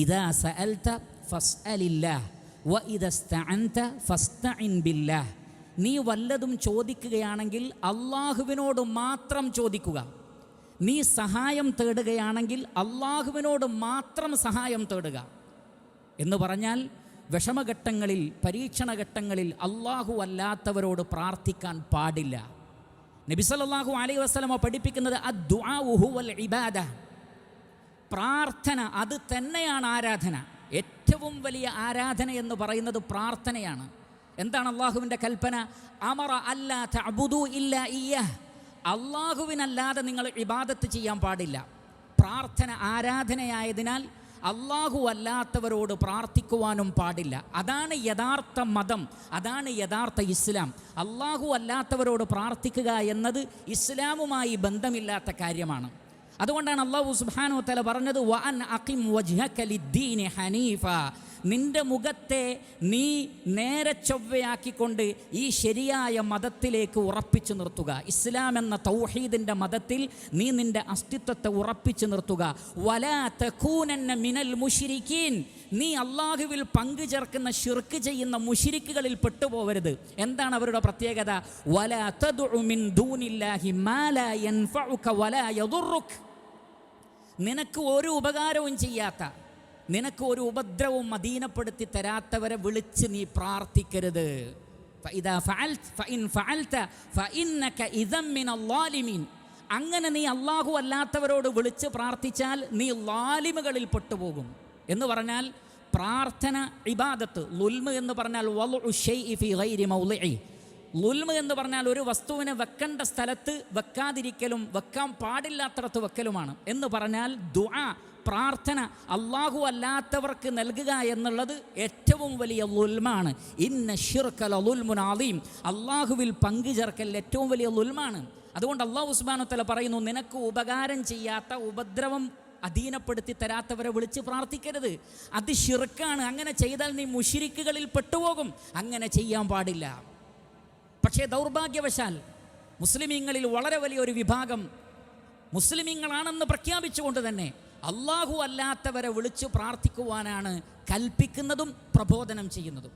ഇദാ സഅൽത ഫസ്അലില്ലാഹ് വഇദാ ഇസ്തഅൻത ഫസ്തഇൻ ബില്ലാഹ്. നീ വല്ലതും ചോദിക്കുകയാണെങ്കിൽ അള്ളാഹുവിനോട് മാത്രം ചോദിക്കുക. നീ സഹായം തേടുകയാണെങ്കിൽ അള്ളാഹുവിനോട് മാത്രം സഹായം തേടുക. എന്ന് പറഞ്ഞാൽ വിഷമഘട്ടങ്ങളിൽ, പരീക്ഷണഘട്ടങ്ങളിൽ അള്ളാഹു അല്ലാത്തവരോട് പ്രാർത്ഥിക്കാൻ പാടില്ല. നബി സല്ലല്ലാഹു അലൈഹി വസല്ലമ പഠിപ്പിക്കുന്നത് അദ്ദുആഉ ഹുവൽ ഇബാദ, പ്രാർത്ഥന അത് തന്നെയാണ് ആരാധന. ഏറ്റവും വലിയ ആരാധന എന്ന് പറയുന്നത് പ്രാർത്ഥനയാണ്. എന്താണ് അള്ളാഹുവിൻ്റെ കൽപ്പന? അമറ അല്ലാ തഅബുദു ഇല്ലാ ഇയ്യഹ്, അള്ളാഹുവിനല്ലാതെ നിങ്ങൾ ഇബാദത്ത് ചെയ്യാൻ പാടില്ല. പ്രാർത്ഥന ആരാധനയായതിനാൽ അള്ളാഹു അല്ലാത്തവരോട് പ്രാർത്ഥിക്കുവാനും പാടില്ല. അതാണ് യഥാർത്ഥ മതം, അതാണ് യഥാർത്ഥ ഇസ്ലാം. അള്ളാഹു അല്ലാത്തവരോട് പ്രാർത്ഥിക്കുക എന്നത് ഇസ്ലാമുമായി ബന്ധമില്ലാത്ത കാര്യമാണ്. അതുകൊണ്ടാണ് അല്ലാഹു സുബ്ഹാനഹു വ തആല പറഞ്ഞത് വഅൻ അഖിം വജ്ഹക ലിദ്ദീനി ഹനീഫ, നിന്റെ മുഖത്തെ നീ നേരെ ചൊവ്വയാക്കിക്കൊണ്ട് ഈ ശരിയായ മതത്തിലേക്ക് ഉറപ്പിച്ചു നിർത്തുക. ഇസ്ലാം എന്ന തൗഹീദിൻ്റെ മതത്തിൽ നീ നിന്റെ അസ്തിത്വത്തെ ഉറപ്പിച്ചു നിർത്തുക. വലാ തകൂനന്ന മിനൽ മുശ്രിക്കീൻ, നീ അള്ളാഹുവിൽ പങ്കു ചേർക്കുന്ന ശിർക്ക് ചെയ്യുന്ന മുശ്രിക്കുകളിൽ പെട്ടുപോകരുത്. എന്താണ് അവരുടെ പ്രത്യേകത? വലാ തദ്ഉ മിൻ ദൂനില്ലാഹി മാ ലാ യൻഫഉക വലാ യദുറുക, നിനക്ക് ഒരു ഉപകാരവും ചെയ്യാത്ത, നിനക്ക് ഒരു ഉപദ്രവവും അധീനപ്പെടുത്തി തരാത്തവരെ വിളിച്ച് നീ പ്രാർത്ഥിക്കരുത്. അങ്ങനെ നീ അള്ളാഹു അല്ലാത്തവരോട് വിളിച്ച് പ്രാർത്ഥിച്ചാൽ നീ ലാലിമുകളിൽ പെട്ടുപോകും. എന്ന് പറഞ്ഞാൽ പ്രാർത്ഥന ഇബാദത്ത്. ളുൽമ് എന്ന് പറഞ്ഞാൽ വളുഉ ശൈഇ ഫീ ഗൈരി മൗളിഇ, ളുൽമ് എന്ന് പറഞ്ഞാൽ ഒരു വസ്തുവിനെ വെക്കേണ്ട സ്ഥലത്ത് വെക്കാതിരിക്കലും വെക്കാൻ പാടില്ലാത്തടത്ത് വെക്കലുമാണ്. എന്ന് പറഞ്ഞാൽ ദുആ, പ്രാർത്ഥന അള്ളാഹു അല്ലാത്തവർക്ക് നൽകുക എന്നുള്ളത് ഏറ്റവും വലിയ ളുൽമാണ്. ഇന്ന ശിർക ലളുൽമുൻ അളീം, അള്ളാഹുവിൽ പങ്കു ചേർക്കൽ ഏറ്റവും വലിയ ളുൽമാണ്. അതുകൊണ്ട് അല്ലാഹു സുബ്ഹാനഹു വ തആല പറയുന്നു, നിനക്ക് ഉപകാരം ചെയ്യാത്ത, ഉപദ്രവം അധീനപ്പെടുത്തി തരാത്തവരെ വിളിച്ച് പ്രാർത്ഥിക്കരുത്. അത് ശിർക്കാണ്. അങ്ങനെ ചെയ്താൽ നീ മുശ്രിക്കുകളിൽ പെട്ടുപോകും. അങ്ങനെ ചെയ്യാൻ പാടില്ല. പക്ഷേ ദൗർഭാഗ്യവശാൽ മുസ്ലിമീങ്ങളിൽ വളരെ വലിയൊരു വിഭാഗം മുസ്ലിമീങ്ങളാണെന്ന് പ്രഖ്യാപിച്ചുകൊണ്ട് തന്നെ അള്ളാഹു അല്ലാത്തവരെ വിളിച്ചു പ്രാർത്ഥിക്കുവാനാണ് കൽപ്പിക്കുന്നതും പ്രബോധനം ചെയ്യുന്നതും.